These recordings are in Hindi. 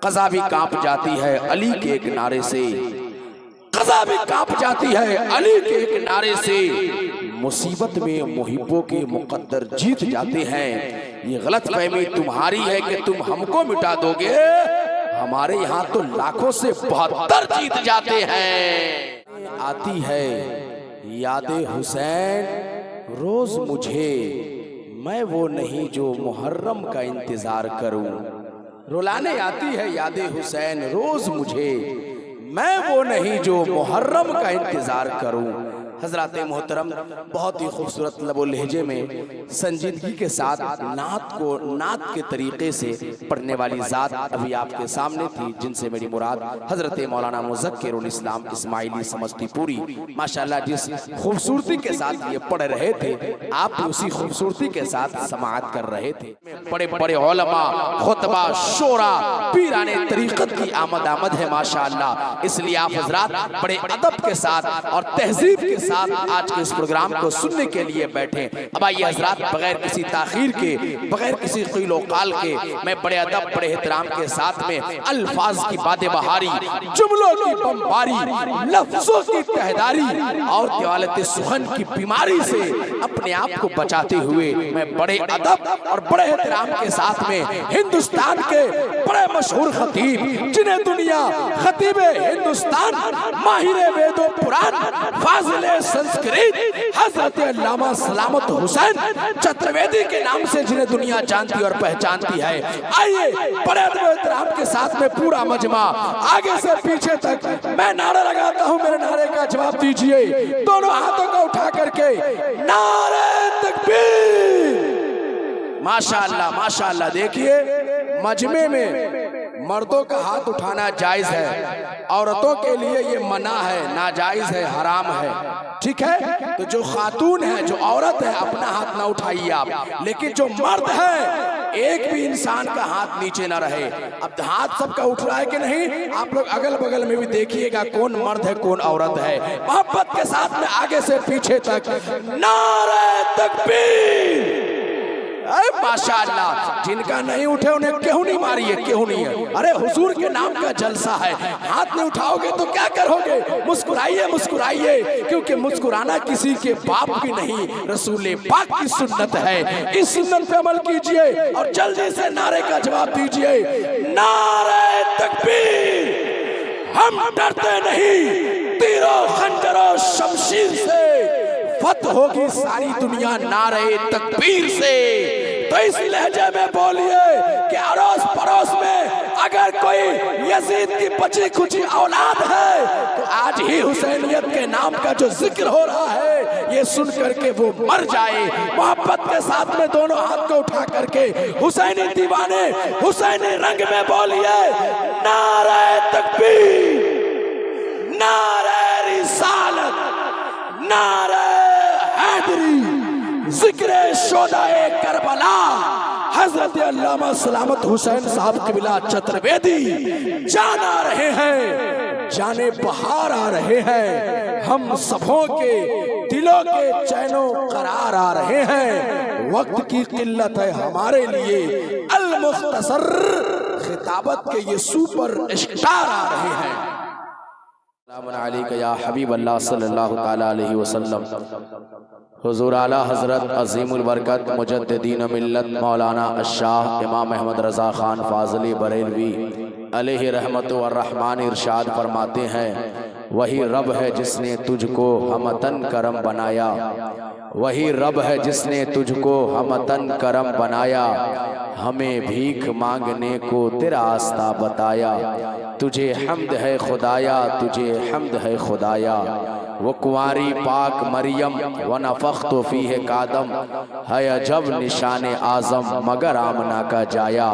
क़ज़ा भी कांप जाती है अली के एक नारे से, क़ज़ा भी कांप जाती है अली के एक नारे से। मुसीबत में मुहिब्बों के मुक़द्दर जीत जाते हैं। ये गलत फहमी तुम्हारी है कि तुम हमको मिटा दोगे, हमारे यहाँ तो लाखों से 72 जीत जाते हैं। आती है यादे हुसैन रोज मुझे, मैं वो नहीं जो मुहर्रम का इंतजार करूं। रुलाने आती है यादे हुसैन रोज मुझे, मैं वो नहीं जो मुहर्रम का इंतजार करूं। हजरात मोहतरम, बहुत ही खूबसूरत लबो लहजे में संजीदगी के साथ नात को नात के तरीके से पढ़ने वाली ज़ात अभी आपके सामने थी, जिनसे मेरी मुराद हजरत मौलाना मुज़क्किरुल इस्लाम इस्माइली समस्तीपुरी माशाअल्लाह जिस खूबसूरती के साथ ये पढ़ रहे थे, आप उसी खूबसूरती के साथ समाअत कर रहे थे। बड़े बड़े उलमा, खुतबा, शोरा, पीराने तरीक़त की आमद है माशाअल्लाह। इसलिए आप हजरात बड़े अदब के साथ और तहजीब के साथ आज के इस प्रोग्राम को सुनने के लिए बैठे। अब आइए हजरात, बगैर किसी ताखीर के, बगैर किसी क़ीलो क़ाल के, मैं बड़े अदब बड़े एहतराम के साथ में अल्फाज की बादे बहारी, जुमलों की बमबारी, लफ्जों की तहदारी और दवालत सुखन की बीमारी से अपने आप को बचाते हुए मैं बड़े अदब और बड़े एहतराम के साथ में हिंदुस्तान के बड़े मशहूर खतीब, जिन्हें दुनिया खतीब हिंदुस्तान, माहिर वेदो पुराण, फाजिले संस्कृत हजरत अल्लामा सलामत हुसैन चतुर्वेदी के नाम से जिन्हें दुनिया जानती और पहचानती है। आइए बड़े एहतराम के साथ में पूरा मजमा आगे से पीछे तक मैं नारा लगाता हूं, मेरे नारे का जवाब दीजिए दोनों हाथों को उठा करके, नारे तकबीर। माशाअल्लाह माशाअल्लाह। देखिए, मजमे में मर्दों का हाथ उठाना जायज है, औरतों के लिए ये मना है, नाजायज है, हराम है, ठीक है। तो जो खातून है, जो औरत है, अपना हाथ ना उठाइए आप, लेकिन जो मर्द है एक भी इंसान का हाथ नीचे ना रहे। अब हाथ सबका उठ रहा है कि नहीं, आप लोग अगल बगल में भी देखिएगा कौन मर्द है कौन औरत है। मोहब्बत के साथ में आगे से पीछे तक नारे तकबीर। माशाअल्लाह, जिनका नहीं उठे उन्हें क्यों नहीं मारिए, क्यों नहीं है? अरे हुजूर के नाम का जलसा है, हाथ नहीं उठाओगे तो क्या करोगे? मुस्कुराइए मुस्कुराइए, क्योंकि मुस्कुराना किसी के बाप की नहीं, रसूल पाक की सुन्नत है। इस सुन्नत पे अमल कीजिए और जल्दी से नारे का जवाब दीजिए, नारे तकबीर। हम डरते नहीं, तीरों खंजरों शमशीर से फत होगी सारी दुनिया नारे तकबीर से। तो इस लहजे में बोलिए कि अड़ोस पड़ोस में अगर कोई यजीद की बची खुची औलाद है तो आज ही हुसैनियत के नाम का जो जिक्र हो रहा है ये सुन करके वो मर जाए। मोहब्बत के साथ में दोनों हाथ को उठा करके हुसैनी दीवाने हुसैनी रंग में बोलिए, नारे तकबीर, नारे रिसालत, नारे जिक्रे शोदाए करबला, हजरत अल्लामा सलामत हुसैन साहब क़िबला चतुर्वेदी जान आ रहे हैं, जाने बहार आ रहे हैं, हम सबों के दिलों के चैनो करार आ रहे हैं। वक्त की किल्लत है हमारे लिए, अल मुख्तसर खिताबत के ये सुपर स्टार आ रहे हैं। या हबीब अल्लाह सल्लल्लाहु ताला अलैहि वसल्लम। हुजूर आला हज़रत अज़ीमुल बरकत मुजद्दिदीन मिल्लत मौलाना अशाह इमाम अहमद रज़ा ख़ान फ़ाज़ली बरेलवी अलैहि रहमत व रहमान इरशाद फरमाते हैं, वही रब है जिसने तुझको हमतन करम बनाया, वही रब है जिसने तुझको हमतन करम बनाया, हमें भीख मांगने को तेरा आस्था बताया, तुझे हम्द है खुदाया, तुझे हम्द है खुदाया। वो कुंवारी पाक मरियम व नफ़ख्तु फ़ीह कादम, है अजब निशान आज़म मगर आमना का जाया,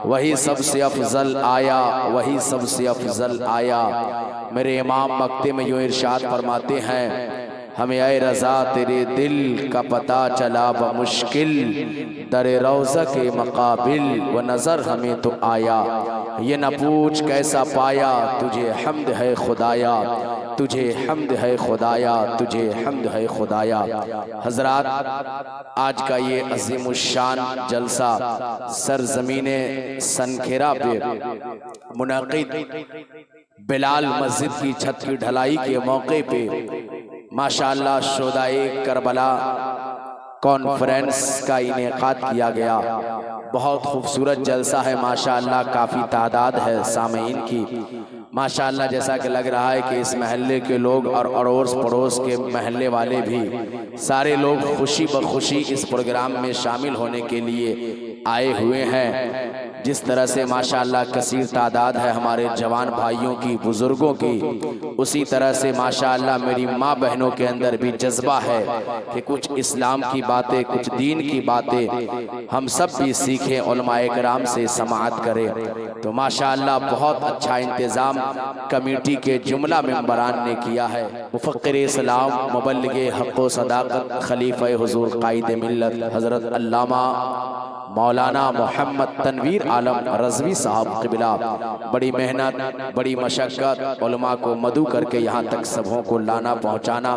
वही सबसे अफजल आया, वही सबसे अफजल आया। मेरे इमाम मक्ते में यूँ इरशाद फरमाते हैं, हमें ऐ रज़ा तेरे दिल का पता चला बमुश्किल, दरे रौज़ा के मकाबिल व नज़र हमें तो आया, ये न पूछ कैसा पाया, तुझे हम्द है खुदाया, तुझे हम्द है खुदाया, तुझे हम्द है खुदाया। हजरात, आज का ये अज़ीमुश्शान जलसा सरज़मीने सनखेरा पे मुनाकिद बिलाल मस्जिद की छत की ढलाई के मौके पे माशाअल्लाह शोदाए करबला कॉन्फ्रेंस का इनेकाद किया गया। बहुत खूबसूरत जलसा है माशाअल्लाह, काफ़ी तादाद है सामीन की माशाअल्लाह। जैसा कि लग रहा है कि इस महल्ले के लोग और अड़ोस पड़ोस के महल्ले वाले भी सारे लोग खुशी बखुशी इस प्रोग्राम में शामिल होने के लिए आए हुए हैं। जिस तरह से माशाअल्लाह कसीर तादाद है हमारे जवान भाइयों की, बुजुर्गों की, उसी तरह से माशाअल्लाह मेरी माँ बहनों के अंदर भी जज्बा है कि कुछ इस्लाम की बातें, कुछ दीन की बातें हम सब भी सीखें, उलमाए कराम से समाअत करें। तो माशाअल्लाह बहुत अच्छा इंतज़ाम कमेटी के जुमला मेंबरान ने किया है। मुफ़क्किर इस्लाम, मुबल्लिगे हक़ व सदाक़त, खलीफ़े हुज़ूर क़ाइद मिल्लत हज़रत अल्लामा मौलाना मोहम्मद तनवीर आलम रज़वी साहब क़िबला बड़ी मेहनत, बड़ी मशक्क़त उलमा को मदू करके यहाँ तक सबों को लाना पहुँचाना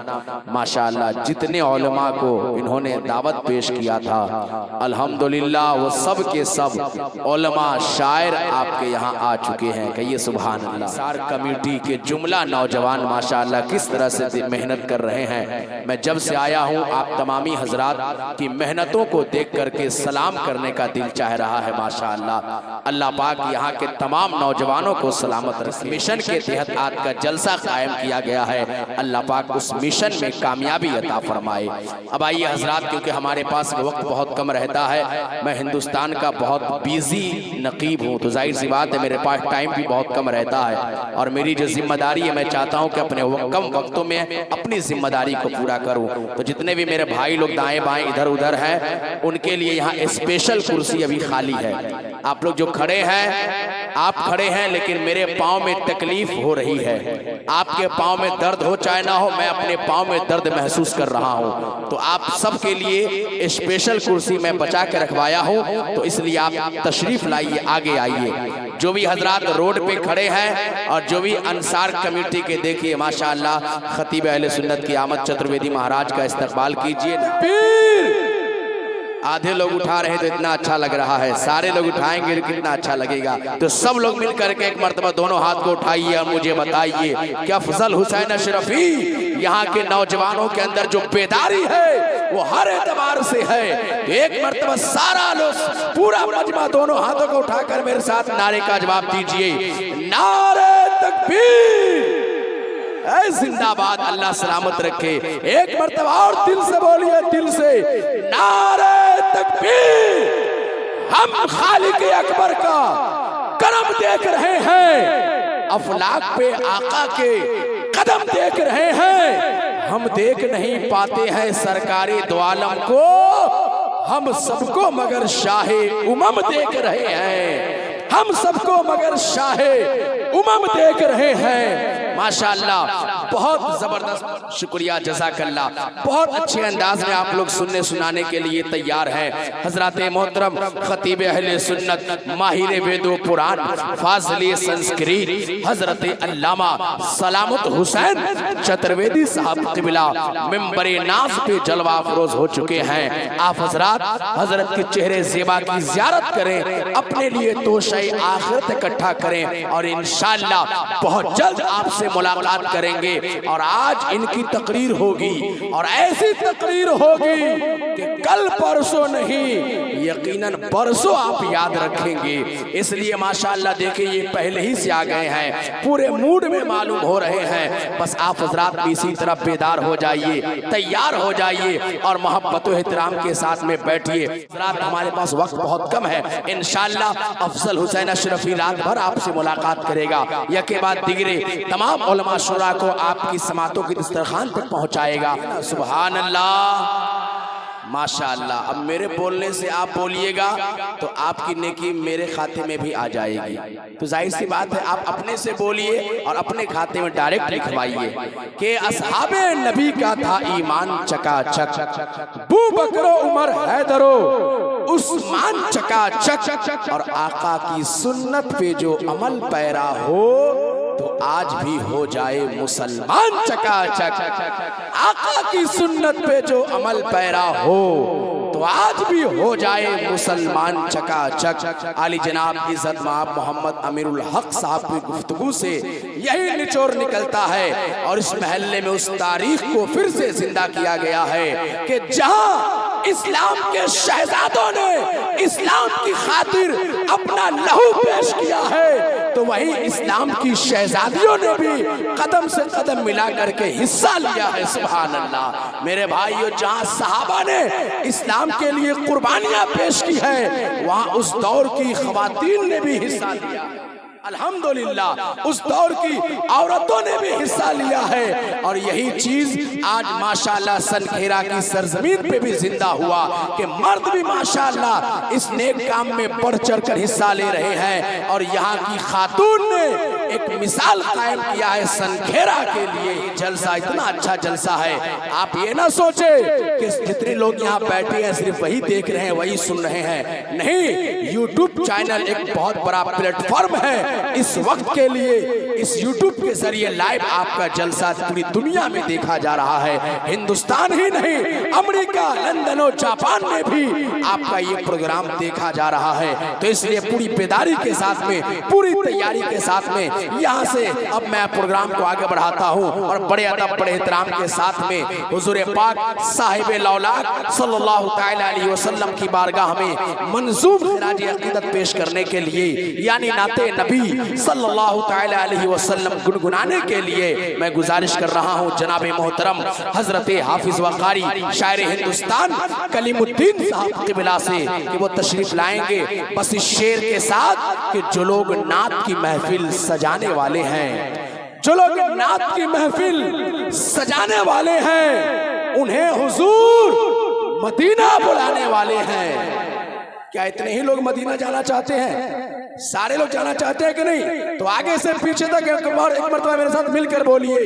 माशाअल्लाह। जितने उलमा को इन्होंने दावत पेश किया था अल्हम्दुलिल्लाह वो सब के सब उलमा शायर आपके यहाँ आ चुके हैं। कहिए सुभान अल्लाह। सार कमेटी के जुमला नौजवान माशाअल्लाह किस तरह से मेहनत कर रहे हैं। मैं जब से आया हूँ आप तमामी हजरात की मेहनतों को देख करके सलाम करने का दिल चाह रहा है माशाअल्लाह। अल्लाह पाक यहाँ के तमाम नौजवानों को सलामत रखे। मिशन के तहत आज का जलसा कायम किया गया है, अल्लाह पाक उस मिशन में कामयाबी अता फरमाए। अब आइए हजरात, क्योंकि हमारे पास वक्त बहुत कम रहता है, मैं हिंदुस्तान का बहुत बिजी नकीब हूँ, तो जाहिर सी बात है मेरे पास टाइम भी बहुत कम रहता है और मेरी जो जिम्मेदारी है मैं चाहता हूँ कि अपने कम वक्तों में अपनी जिम्मेदारी को पूरा करूँ। तो जितने भी मेरे भाई लोग दाएं बाएं इधर उधर हैं उनके लिए यहाँ स्पेशल कुर्सी अभी खाली है। आप लोग जो खड़े हैं, आप खड़े हैं लेकिन मेरे पाँव में तकलीफ हो रही है। आपके पाँव में दर्द हो चाहे ना हो, मैं अपने पाँव में दर्द महसूस कर रहा हूँ। तो आप सबके लिए स्पेशल कुर्सी मैं बचा के रखवाया हूँ, तो इसलिए आप तशरीफ लाइए, आगे आइए। जो भी हजरात रोड पे खड़े हैं और जो भी अंसार कमेटी के, देखिए माशाअल्लाह खतीब अहले सुन्नत की आमद चतुर्वेदी महाराज का इस्तकबाल कीजिए। आधे लोग उठा रहे तो इतना अच्छा लग रहा है, सारे लोग उठाएंगे तो कितना अच्छा लगेगा। तो सब लोग मिल करके एक मर्तबा दोनों हाथ को उठाइए और मुझे बताइए क्या अफजल हुसैन अशरफी यहाँ के नौजवानों के अंदर जो बेदारी है वो हर एतबार से है। तो एक मर्तबा सारा लोग, पूरा मजमा दोनों हाथों को उठाकर मेरे साथ नारे का जवाब दीजिए, नारे तकबीर, जिंदाबाद, अल्लाह सलामत रखे। एक मर्तबा और दिल से बोलिए, दिल से, नारे तकबीर। हम खालिक अकबर का करम देख रहे हैं, अफलाक पे आका के कदम देख रहे हैं। हम देख नहीं पाते हैं सरकारी दो आलम को, हम सबको मगर शाहे उमम देख रहे हैं, हम सबको मगर शाहे उमम देख रहे हैं। माशाअल्लाह बहुत जबरदस्त, शुक्रिया, जज़ाकल्लाह। बहुत अच्छे अंदाज में आप लोग सुनने सुनाने के लिए तैयार हैं। हजरत मोहतरम खतीब अहले सुन्नत, माहिर वेदो पुराण, फाज़िले संस्कृत हजरत अल्लामा सलामत हुसैन चतुर्वेदी साहब क़िबला मिंबरे नाज़ पे जलवा अफरोज हो चुके हैं। आप हजरात हजरत के चेहरे ज़ेबा की ज़ियारत करें, अपने लिए तोशे आखिरत इकट्ठा करें और इंशाअल्लाह बहुत जल्द आपसे मुलाकात करेंगे। और आज इनकी तकरीर होगी और ऐसी तकरीर होगी कि कल परसों नहीं यकीनन परसों आप याद रखेंगे। इसलिए माशाअल्लाह देखिए ये पहले ही से आ गए हैं, पूरे मूड में मालूम हो रहे हैं। बस आप हजरात भी इसी तरह बेदार हो जाइए, तैयार हो जाइए और मोहब्बत व एहतराम के साथ में बैठिए। हजरात हमारे पास वक्त बहुत कम है, इंशाअल्लाह अफजल हुसैन अशरफी रात भर आपसे मुलाकात करेगा, या के बाद दिगरे तमाम उलमा शुरा को आपकी समातों की दस्तरखान तक पहुंचाएगा। सुभान अल्लाह, माशाअल्लाह। अब मेरे बोलने से आप बोलिएगा तो आपकी नेकी मेरे खाते में भी आ जाएगी। तो जाहिर सी बात है आप अपने से बोलिए और अपने खाते में डायरेक्ट लिखवाइए कि असहाबे नबी का था ईमान चकाचक, बू बकरो उमर हैदरो उस्मान चकाचक, और आका की सुन्नत पे जो अमल पैरा हो तो आज भी हो जाए मुसलमान चकाचक। आका की सुन्नत पे जो अमल पैरा हो तो आज भी हो जाए मुसलमान चकाचक। आली जनाब इज़्ज़त माब मोहम्मद अमीरुल हक साहब की गुफ्तगू से यही निचोड़ निकलता है और इस महल्ले में उस तारीख को फिर से जिंदा किया गया है कि जहां इस्लाम के शहजादों ने इस्लाम की खातिर अपना लहू पेश किया है, तो वही इस्लाम की शहजादियों ने भी कदम से कदम मिला करके हिस्सा लिया है। सुभान अल्लाह। मेरे भाइयों, जहां सहाबा ने इस्लाम के लिए कुर्बानियां पेश की है, वहां उस दौर की खवातीन ने भी हिस्सा लिया। अल्हम्दुलिल्लाह, उस दौर की औरतों ने भी हिस्सा लिया है। और यही चीज आज माशाअल्लाह सनखेरा की सरजमीन पे भी जिंदा हुआ कि मर्द भी माशाअल्लाह इस नेक काम में बढ़ चढ़ कर हिस्सा ले रहे हैं। और यहाँ की खातून ने एक मिसाल कायम किया है सनखेरा के लिए। जलसा इतना अच्छा जलसा है, आप ये ना सोचे कि जितने लोग यहाँ बैठे हैं सिर्फ वही देख रहे हैं, वही सुन रहे हैं। नहीं, यूट्यूब चैनल एक बहुत बड़ा प्लेटफॉर्म है इस वक्त के लिए। इस यूट्यूब के जरिए लाइव आपका जलसा पूरी दुनिया में देखा जा रहा है। हिंदुस्तान ही नहीं, अमेरिका, लंदन और जापान में भी आपका ये प्रोग्राम देखा जा रहा है। तो इसलिए पूरी बेदारी के साथ में, पूरी तैयारी के साथ में यहाँ से अब मैं प्रोग्राम को आगे बढ़ाता हूँ और बड़े अदब बड़े एहतराम के साथ में हुजूर पाक साहिब लौलाक सल्लल्लाहु तआला अलैहि वसल्लम की बारगाह में मंजूम खिराज अकीदत पेश करने के लिए, यानी नाते नबी सल्लल्लाहु तआला अलैहि वसल्लम गुनगुनाने के लिए मैं गुजारिश कर रहा हूँ जनाब मोहतरम हजरत हाफिज व कारी शायर हिंदुस्तान कलीमुद्दीन साहब क़िबला से कि वो तशरीफ लाएंगे बस इस शेर के साथ कि जो लोग नात की महफिल सजाने वाले हैं, जो लोग नात की महफिल सजाने वाले हैं, उन्हें हुजूर मदीना बुलाने वाले हैं। क्या इतने ही लोग मदीना जाना चाहते हैं? सारे लोग जाना चाहते हैं कि नहीं? तो आगे से पीछे तक एक मरतबा मेरे साथ मिलकर बोलिए,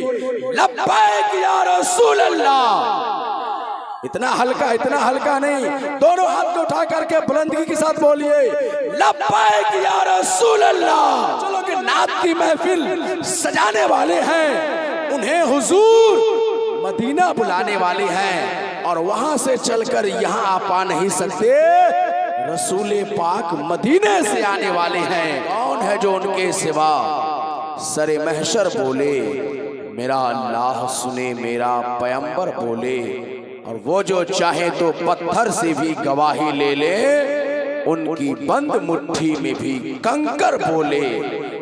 लब्बैक या रसूल अल्लाह। इतना हल्का नहीं, दोनों हाथ को उठा करके बुलंदी के साथ बोलिए, लब्बैक या रसूल अल्लाह। चलो कि नात की महफिल सजाने वाले हैं, उन्हें हुजूर मदीना बुलाने वाले हैं और वहां से चलकर यहाँ आ पा नहीं सकते। रसूल पाक मदीने से आने वाले हैं। कौन है जो उनके सिवा सरे महशर बोले, मेरा अल्लाह सुने मेरा पैगंबर बोले। और वो जो चाहे तो पत्थर से भी गवाही ले ले, उनकी बंद मुट्ठी में भी कंकर बोले।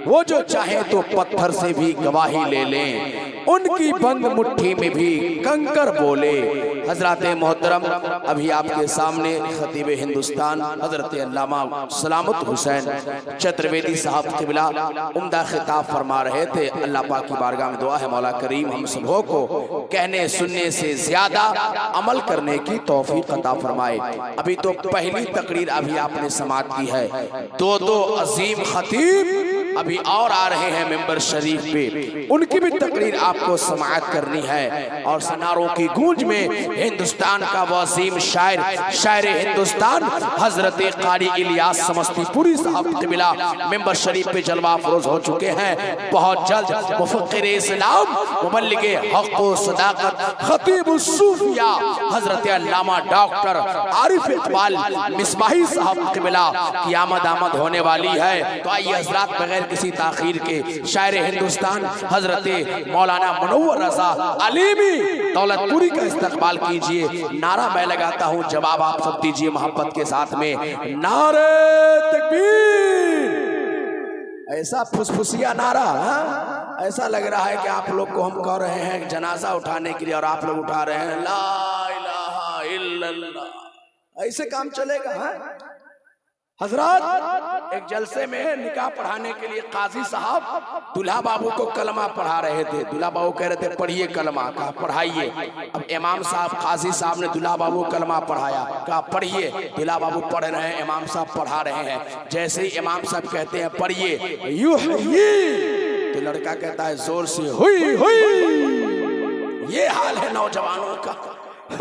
वो जो चाहे तो पत्थर से भी गवाही ले लें, उनकी बंद मुट्ठी में भी कंकर बोले। हजरत मोहतरम अभी आपके सामने खतीब हिंदुस्तान हजरत अल्लामा सलामत हुसैन चतुर्वेदी साहब क़िबला उम्दा खिताब फरमा रहे थे। अल्लाह पाक की बारगाह में दुआ है मौला करीम हम सबों को कहने सुनने से ज्यादा अमल करने की तौफीक अता फरमाए। अभी तो पहली तकरीर अभी आपने समाअत की है, दो अजीम खतीब अभी और आ रहे हैं मेंबर शरीफ पे, उनकी भी तकरीर आपको समाअत करनी है। और सनारों की गूंज में हिंदुस्तान का वो अजीम शायर हिंदुस्तान हजरत कारी इलियास समस्तीपुरी साहब क़िबला मेंबर शरीफ पे जलवा अफरोज हो चुके हैं। बहुत जल्द मुफक्किर इस्लाम मुबल्लिग हक़ व सदाकत खतीब उस्सूफिया हजरत अल्लामा डॉक्टर आरिफ इकबाल मिसबाही साहब क़िबला की आमद होने वाली है। तो आइए हजरात बगैर किसी ताखीर के शायर हिंदुस्तान हजरत मौलाना मुनव्वर रज़ा अलीमी दौलतपुरी का इस्तकबाल कीजिए। नारा मैं लगाता हूँ, जवाब आप सब दीजिए मोहब्बत के साथ में, नारे तकबीर। ऐसा फुसफुसिया नारा, ऐसा लग रहा है कि आप लोग को हम कह रहे हैं जनाजा उठाने के लिए और आप लोग उठा रहे हैं ला इलाहा इल्लल्लाह। ऐसे काम चलेगा? है हजरत एक जलसे में निकाह पढ़ाने के लिए काजी साहब दुल्हा बाबू को कलमा पढ़ा रहे थे। दुल्हा बाबू कह रहे थे पढ़िए कलमा, कहा पढ़ाइए। अब इमाम साहब काजी साहब ने दुल्हा बाबू को कलमा पढ़ाया, कहा पढ़िए। दुल्हा बाबू पढ़ रहे हैं, इमाम साहब पढ़ा रहे हैं। जैसे ही इमाम साहब कहते हैं पढ़िए युह्यी, तो लड़का कहता है जोर से हुई हुई। ये हाल है नौजवानों का।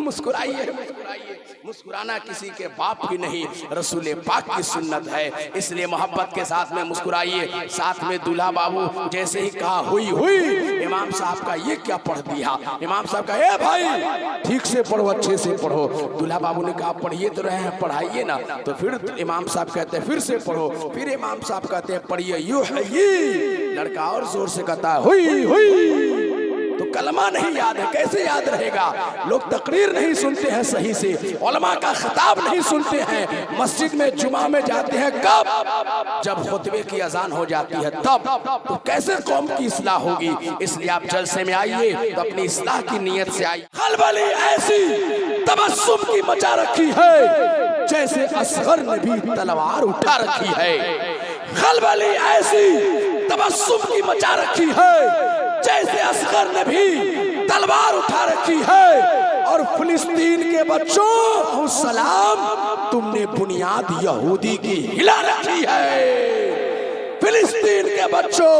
मुस्कुराइए मुस्कुराइए। मुस्कुराना किसी के बाप की नहीं, रसूल पाक की सुन्नत है। इसलिए मोहब्बत के साथ में मुस्कुराइए। साथ में दूल्हा बाबू जैसे ही कहा हुई हुई, इमाम साहब का ये क्या पढ़ दिया। इमाम साहब का ए भाई ठीक से पढ़ो, अच्छे से पढ़ो। दूल्हा बाबू ने कहा पढ़िए तो रहे हैं, पढ़ाइए ना। तो फिर इमाम साहब कहते हैं फिर से पढ़ो। फिर इमाम साहब कहते हैं पढ़िए यू है ये। लड़का और जोर से कहता है हुई हुई। तो कलमा नहीं याद है, कैसे याद रहेगा। लोग तकरीर नहीं सुनते हैं सही से, उलमा का खिताब नहीं सुनते हैं। मस्जिद में जुमा में जाते हैं कब, जब खुतबे की अजान हो जाती है तब। तो कैसे कौम की इस्लाह होगी। इसलिए आप जलसे में आइए तो अपनी इस्लाह की नीयत से आइए। खलबली ऐसी तबस्सुम की मचा रखी है जैसे असगर ने भी तलवार उठा रखी है। खलबली ऐसी तबस्सुम की मचा रखी है जैसे असगर ने भी तलवार उठा रखी है। और फिलिस्तीन के बच्चों सलाम, तुमने बुनियाद यहूदी की हिला रखी है। फिलिस्तीन के बच्चों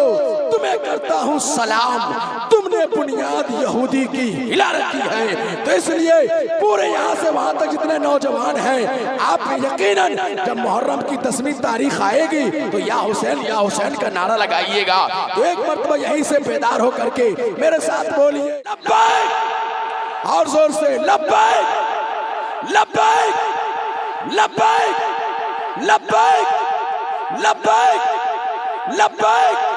तुम्हें करता हूँ सलाम, तुमने बुनियाद यहूदी की हिला रखी है। तो इसलिए पूरे यहाँ से वहां तक जितने नौजवान हैं, आप यकीनन जब मुहर्रम की 10वीं तारीख आएगी तो या हुसैन का नारा लगाइएगा। तो एक मर्तबा यहीं से बेदार हो करके मेरे साथ बोलिए लब्बैक, और जोर से लब्बैक लब्बैक लब्बैक लब्बैक लब्बैक लब्बैक।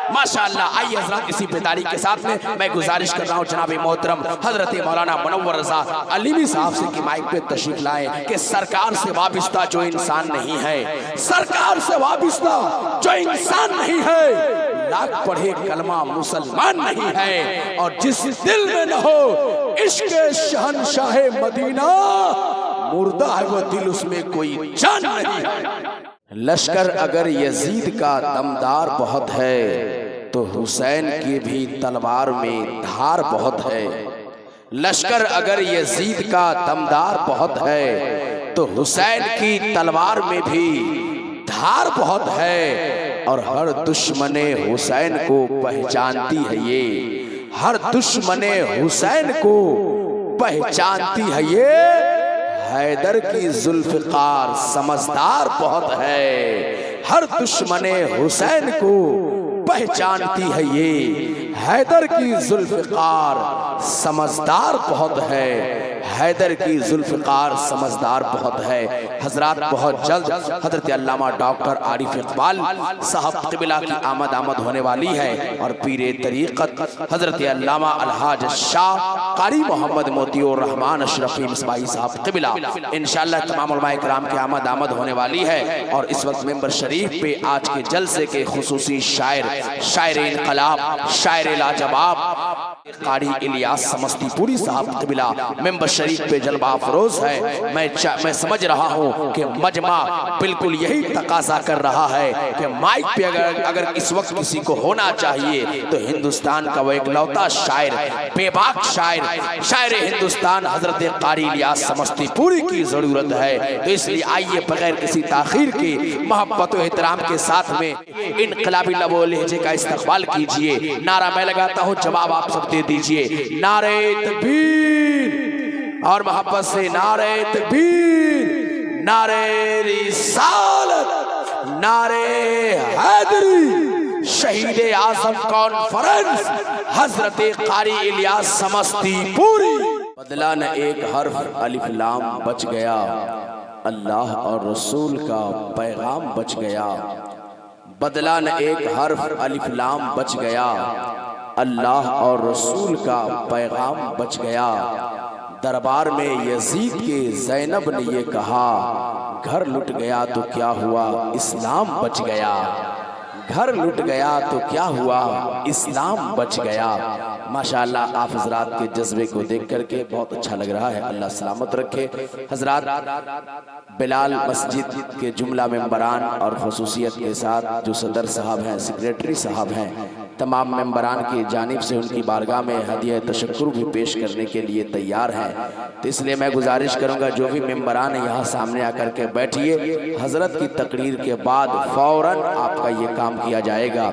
माशाअल्लाह। आइए हजरत, इसी बेदारी के साथ में मैं गुजारिश कर रहा हूँ जनाब मोहतरम हजरत मौलाना मुनव्वर रजा अलीवी साहब से कि माइक पे तशरीफ लाएं कि सरकार से वाबिस्ता जो इंसान नहीं है, सरकार से वाबिस्ता जो इंसान नहीं है, लाख पढ़े कलमा मुसलमान नहीं है। और जिस दिल में न हो इश्क शहनशाह मदीना, मुर्दा है वो दिल, उसमें कोई जान नहीं है। लश्कर अगर यजीद का दमदार बहुत है तो हुसैन की भी तलवार में धार बहुत है। लश्कर अगर यजीद का दमदार बहुत है तो हुसैन की तलवार में भी धार बहुत है। और हर दुश्मने हुसैन को पहचानती है ये, हर दुश्मने हुसैन को पहचानती है ये। हैदर की जुल्फ़िकार समझदार बहुत है, हर दुश्मने हुसैन को पहचानती है ये। हैदर की जुल्फ़िकार समझदार बहुत है, हैदर की जुल्फ़िकार समझदार बहुत है। हजरात, बहुत जल्द हजरत अल्लामा डॉक्टर आरिफ इकबाल साहब क़िबला की आमद होने वाली है। और पीरे तरीक़त हजरत अल्लामा अलहाज शाह कारी मोहम्मद मोतियुर रहमान अशरफी मिसबाही साहब क़िबला इंशाअल्लाह तमाम उलमाए किराम की आमद होने वाली है। और इस वक्त मेंबर शरीफ पे आज के जलसे के खुसूसी शायर इनकलाब, शायर लाजवाब कारी इलियास समस्तीपुरी साहब क़िबला मेंबर शरीफ पे जलवा अफरोज है। मैं समझ रहा हूँ कि मजमा बिल्कुल यही तकाजा कर रहा है कि माइक पे अगर इस वक्त किसी को होना चाहिए तो हिंदुस्तान का वो इकलौता शायर, बेबाक शायर हिंदुस्तान हजरत कारी इलियास समस्तीपुरी की जरूरत है। तो इसलिए आइए बगैर किसी ताखीर के मोहब्बत और एहतराम के साथ में इनकलाबी लबो लहजे का इस्तकबाल कीजिए। नारा मैं लगाता हूँ, जवाब आप सब दे दीजिए। नारे तकबीर, और मोहब्बत से नारे तकबीर, नारे रिसालत, नारे हैदरी, शहीद आजम कॉन्फ्रेंस हजरत कारी इलियास समस्तीपुरी। बदला न एक हर्फ अलिफ लाम बच गया, अल्लाह और रसूल का पैगाम बच गया। बदला न एक हर्फ अलिफ लाम बच गया, अल्लाह और रसूल का पैगाम बच गया। दरबार में यजीद के ज़ैनब ने ये कहा, घर लुट गया तो क्या हुआ, इस्लाम बच गया। घर लुट गया तो क्या हुआ, इस्लाम बच गया। माशाअल्लाह, आप हजरात के जज्बे को देख करके बहुत अच्छा लग रहा है। अल्लाह सलामत रखे। हजरात, बिलाल मस्जिद के जुमला मेंबरान और खसूसियत के साथ जो सदर साहब हैं, सेक्रेटरी साहब हैं, तमाम मेंबरान की जानिब से उनकी बारगाह में हदिया तशक्कुर भी पेश करने के लिए तैयार हैं। तो इसलिए मैं गुजारिश करूंगा जो भी मेंबरान है यहाँ सामने आकर के बैठिए। हजरत की तकरीर के बाद फौरन आपका ये काम किया जाएगा।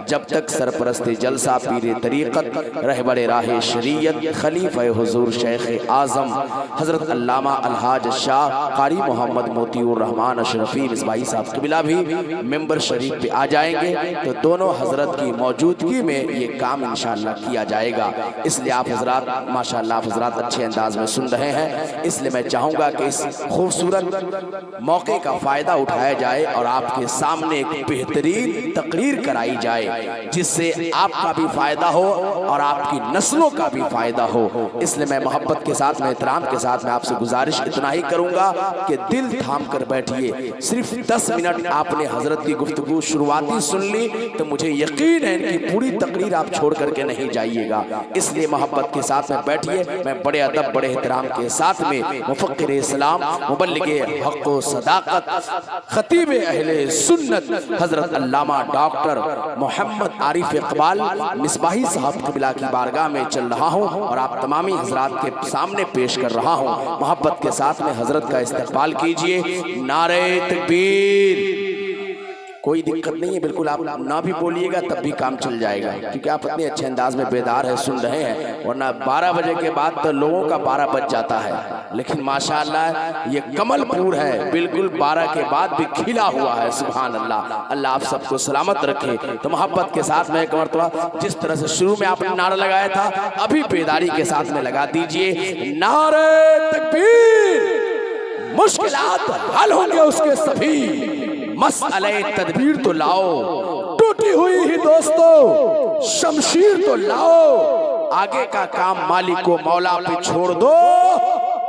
जब तक सरपरस्त जलसा पीर तरीक़त रहबर राह शरीयत खलीफा हुजूर शेख आज़म हजरत अल्लामा अलहाज शाह कारी मोहम्मद मोतीउर रहमान अशरफी मिसबाही साहब कबिला भी मेंबर शरीफ पे आ जाएंगे, तो दोनों हजरत की मौजूदगी में ये काम इंशाअल्लाह किया जाएगा। इसलिए आप हजरात माशाअल्लाह आप हजरात अच्छे अंदाज में सुन रहे हैं, इसलिए मैं चाहूँगा कि इस खूबसूरत मौके का फ़ायदा उठाया जाए और आपके सामने एक बेहतरीन तकरीर कराई जाए जिससे आपका भी फ़ायदा हो और आपकी नस्लों का भी फ़ायदा हो। इसलिए मैं मोहब्बत के साथ में एहतराम के साथ में आपसे गुजारिश इतना ही करूँगा कि दिल थाम कर बैठिए। सिर्फ 10 मिनट आपने हजरत की गुफ्तगू शुरुआती सुन ली तो मुझे यकीन है इनकी पूरी तकरीर आप छोड़ करके नहीं जाइएगा। इसलिए मोहब्बत के साथ में बैठिए। मैं बड़े अदब बड़े एहतराम के साथ में मुफक्किर इस्लाम मुबल्लिगे हक़ व सदाकत खतीब अहले सुन्नत हजरत अल्लामा डॉक्टर मोहम्मद आरिफ इकबाल मिसबाही साहब क़िबला की बारगाह में चल रहा हूँ और आप तमामी हजरात के सामने पेश कर रहा हूँ। मोहब्बत के साथ में हजरत का इस्तकबाल कीजिए। नारे तकबीर। कोई दिक्कत नहीं है, बिल्कुल आप ना भी बोलिएगा तब भी काम चल जाएगा, क्योंकि आप इतने अच्छे अंदाज में बेदार है सुन रहे हैं। वरना 12 बजे के बाद तो लोगों का 12 बज जाता है, लेकिन माशाअल्लाह ये कमलपुर है, बिल्कुल 12 के बाद भी खिला हुआ है। सुभान अल्लाह। अल्लाह आप सबको सलामत रखे। तो मोहब्बत के साथ में एक मरतबा जिस तरह से शुरू में आपने नारा लगाया था अभी बेदारी के साथ में लगा दीजिए। नारे तकबीर। मुश्किलात हल होंगे उसके सभी, मसले तदबीर तो लाओ, टूटी हुई ही दोस्तों शमशीर तो लाओ, आगे का काम मालिक को मौला पे छोड़ दो,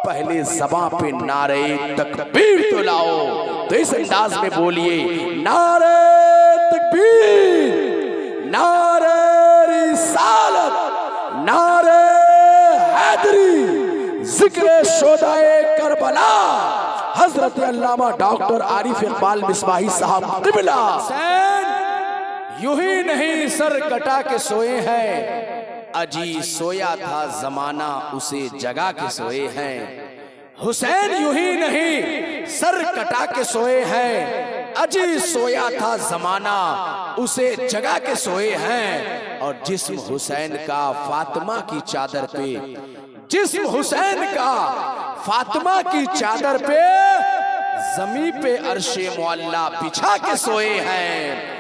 पहले ज़बां पे नारे तकबीर तो लाओ। तो इस अंदाज में बोलिए नारे तकबीर, नारे रिसालत, नारे हैदरी, जिक्र शोदाए करबला हजरत अल्लामा डॉक्टर आरिफ इकबाल मिसबाही साहब क़िबला। यूं ही नहीं सर कटा के सोए हैं, अजी सोया था जमाना उसे जगा के सोए हैं। हुसैन यूं ही नहीं सर कटा के सोए हैं, अजी सोया था जमाना उसे जगा के सोए हैं। और जिस्म हुसैन का फातिमा की चादर पे, जिस्म हुसैन का फातिमा की चादर पे, जमी पे अर्शे मुअल्ला बिछा के सोए हैं।